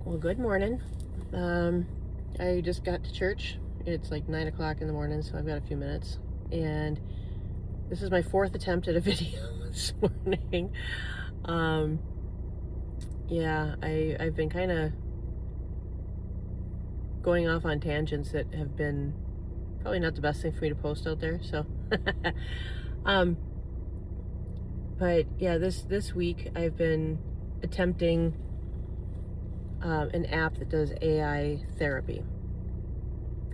Well, good morning. I just got to church. It's like 9 o'clock in the morning, so I've got a few minutes. And this is my fourth attempt at a video this morning. Um, yeah, I've been kind of going off on tangents that have been probably not the best thing for me to post out there. So, um, but yeah, this week I've been attempting an app that does AI therapy.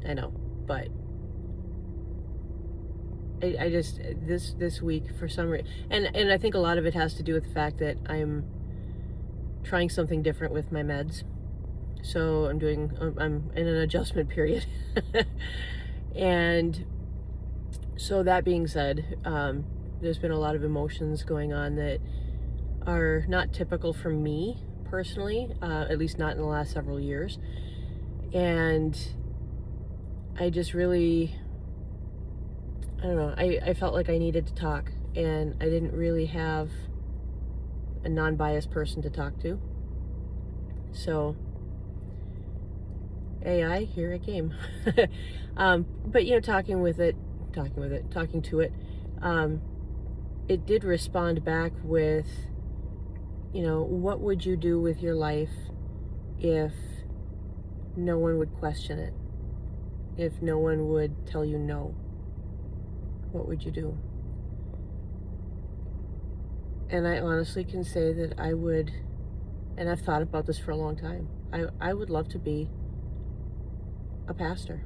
I know, but I just this week for some reason, and I think a lot of it has to do with the fact that I'm trying something different with my meds. So I'm in an adjustment period, and so that being said, there's been a lot of emotions going on that are not typical for me personally, at least not in the last several years, and I just really, I don't know, I felt like I needed to talk, and I didn't really have a non-biased person to talk to. So AI, here it came. But talking to it, it did respond back with, what would you do with your life if no one would question it? If no one would tell you no? What would you do? And I honestly can say that I would, and I've thought about this for a long time, I would love to be a pastor.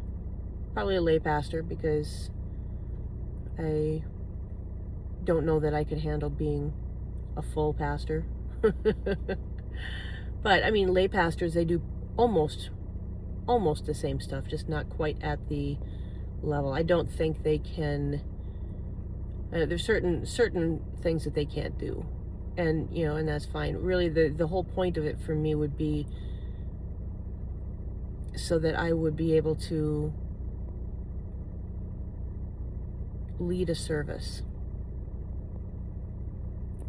Probably a lay pastor, because I don't know that I could handle being a full pastor. But I mean, lay pastors, they do almost the same stuff, just not quite at the level. I don't think they can. There's certain things that they can't do, and and that's fine. Really, the whole point of it for me would be so that I would be able to lead a service,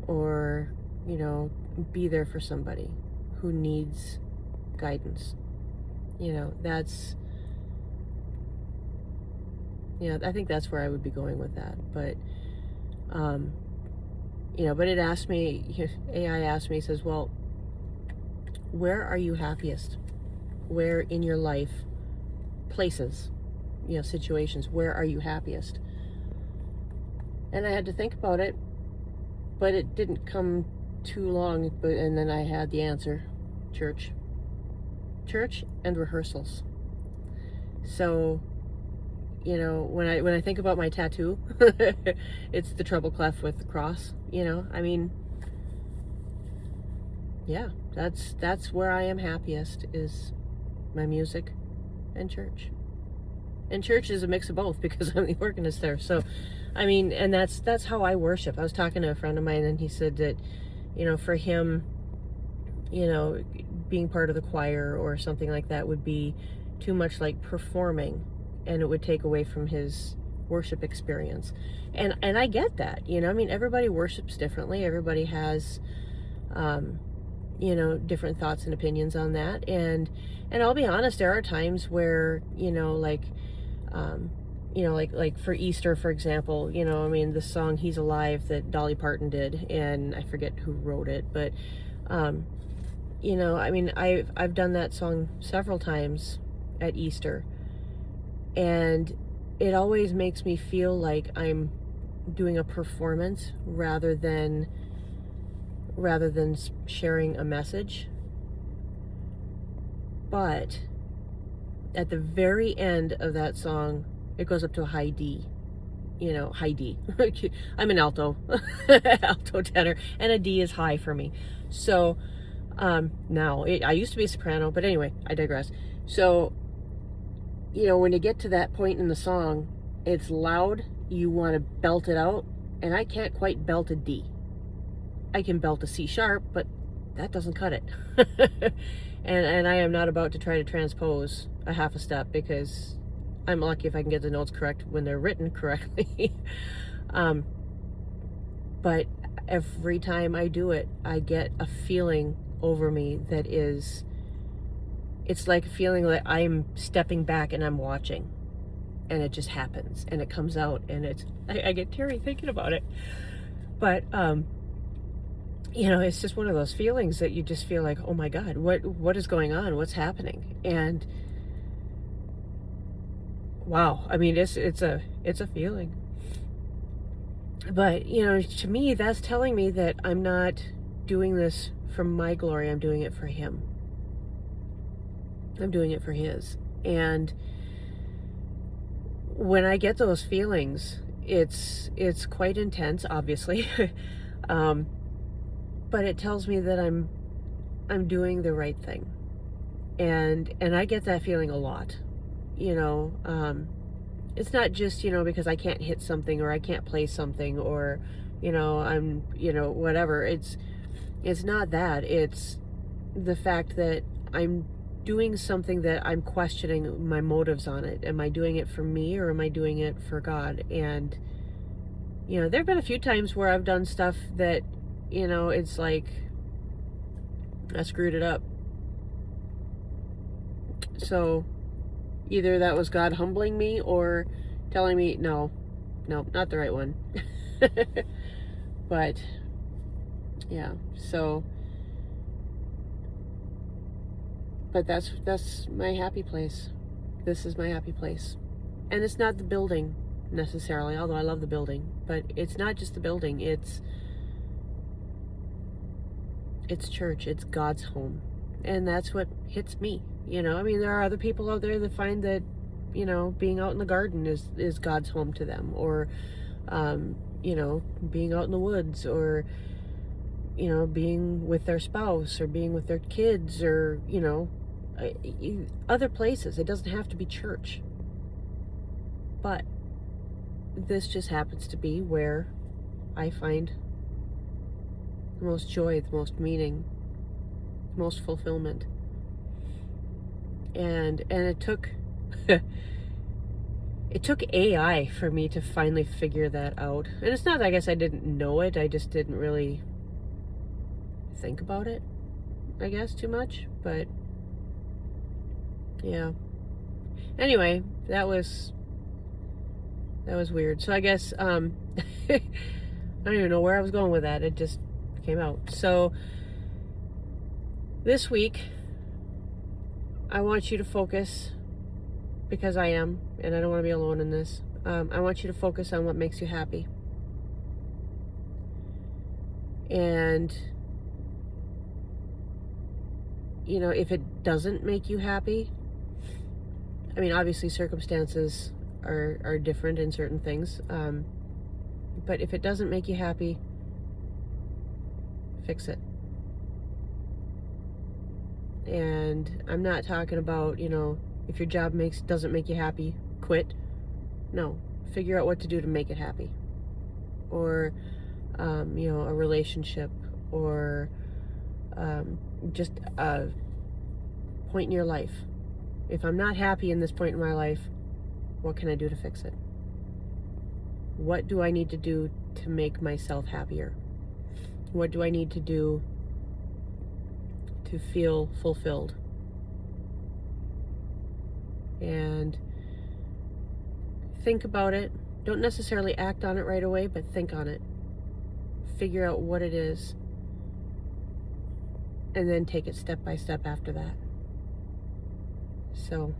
or be there for somebody who needs guidance. That's I think that's where I would be going with that. But but it asked me, AI asked me, says, well, where are you happiest? Where in your life, places, situations, where are you happiest? And I had to think about it, but it didn't come too long, and then I had the answer: church and rehearsals. So when I think about my tattoo, it's the treble clef with the cross. I mean, yeah, that's where I am happiest, is my music and church. And church is a mix of both, because I'm the organist there. So, I mean, and that's how I worship. I was talking to a friend of mine, and he said that, for him, being part of the choir or something like that would be too much like performing, and it would take away from his worship experience. And I get that. I mean, everybody worships differently. Everybody has different thoughts and opinions on that. And I'll be honest, there are times where, like for Easter, for example, I mean, the song He's Alive that Dolly Parton did, and I forget who wrote it, but I mean, I've done that song several times at Easter, and it always makes me feel like I'm doing a performance rather than sharing a message. But at the very end of that song, it goes up to a high D. High D. I'm an alto, alto tenor, and a D is high for me. So now I used to be a soprano, but anyway, I digress. So when you get to that point in the song, it's loud, you want to belt it out, and I can't quite belt a D. I can belt a C sharp, but that doesn't cut it. and I am not about to try to transpose a half a step, because I'm lucky if I can get the notes correct when they're written correctly. But every time I do it, I get a feeling over me that is it's like a feeling that I'm stepping back and I'm watching, and it just happens and it comes out, and I get teary thinking about it. But it's just one of those feelings that you just feel like, oh my God, what is going on? What's happening? And wow, I mean, it's a feeling. But to me, that's telling me that I'm not doing this for my glory. I'm doing it for him. I'm doing it for his. And when I get those feelings, it's quite intense, obviously. But it tells me that I'm doing the right thing. And I get that feeling a lot. It's not just, because I can't hit something or I can't play something or, I'm, whatever. It's not that. It's the fact that I'm doing something that I'm questioning my motives on it. Am I doing it for me or am I doing it for God? And, there have been a few times where I've done stuff that, it's like I screwed it up. So either that was God humbling me or telling me, no, not the right one. But yeah, so, but that's my happy place. This is my happy place. And it's not the building necessarily, although I love the building, but it's not just the building. It's church. It's God's home. And that's what hits me. I mean, there are other people out there that find that, being out in the garden is God's home to them, or, being out in the woods, or, being with their spouse, or being with their kids, or, other places. It doesn't have to be church. But this just happens to be where I find the most joy, the most meaning, the most fulfillment. And it took it took AI for me to finally figure that out. And it's not, I guess I didn't know it, I just didn't really think about it, I guess, too much. But yeah. Anyway, that was weird. So I guess I don't even know where I was going with that. It just came out. So this week I want you to focus, because I am, and I don't want to be alone in this. I want you to focus on what makes you happy. And, if it doesn't make you happy, I mean, obviously circumstances are different in certain things. But if it doesn't make you happy, fix it. And I'm not talking about, if your job doesn't make you happy, quit. No, figure out what to do to make it happy. Or, a relationship, or just a point in your life. If I'm not happy in this point in my life, what can I do to fix it? What do I need to do to make myself happier? What do I need to do to feel fulfilled? And think about it. Don't necessarily act on it right away, but think on it. Figure out what it is, and then take it step by step after that. So,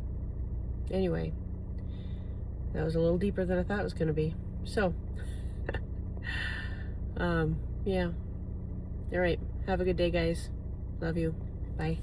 anyway, that was a little deeper than I thought it was going to be. So, yeah. All right. Have a good day, guys. Love you. Bye.